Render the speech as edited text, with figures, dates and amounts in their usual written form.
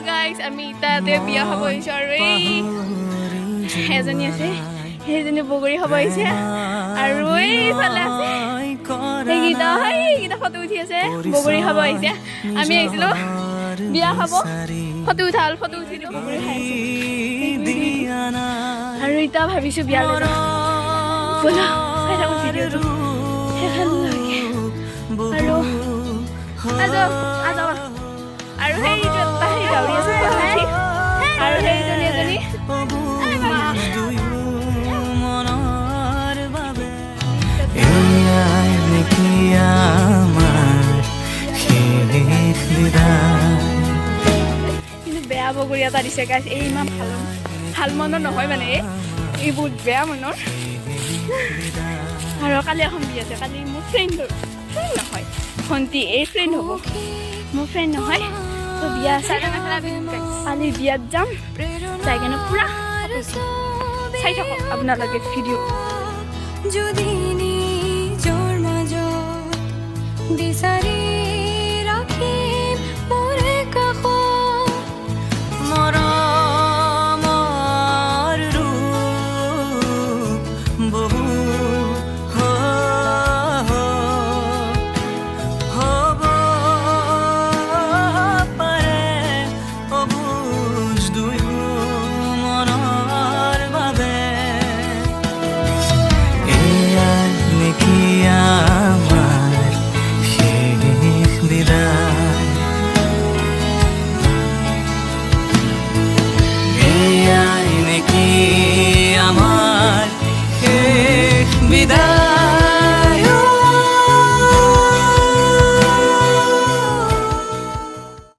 guys আমি তাতে বিয়া খাব আহিছোঁ আৰু এই এজনী আছে সেইজনী বগৰী খাব আহিছে আৰু এইফালে আছে সেইকেইটা ফটো উঠি আছে বগৰী খাব আহিছে আমি আহিছিলোঁ বিয়া খাব ফটো উঠিলোঁ বগৰী খাই আৰু এতিয়া ভাবিছোঁ বিয়ালৈ যাওঁ ব'লা খাই থাকোঁ ভিডিঅ'টো সেইফালে আৰু আৰু সেইটো এটা সেই গাড়ী আছে আৰু সেইজনী এজনী কিন্তু বেয়া বগৰী এটা দিছে গাইছ এই ইমান ভাল মনৰ নহয় মানে এই বহুত বেয়া মনৰ আৰু কালি এখন বিয়া আছে কালি মোৰ ফ্ৰেণ্ড নহয় ভণ্টি এই ফ্ৰেণ্ড হ'ব মোৰ ফ্ৰেণ্ড নহয় তো বিয়া আছে কালি বিয়াত যাম যাই কেনে পুৰা চাই থাকক আপোনালোকে ভিডিঅ' যদি নিজৰ মাজত বিচাৰি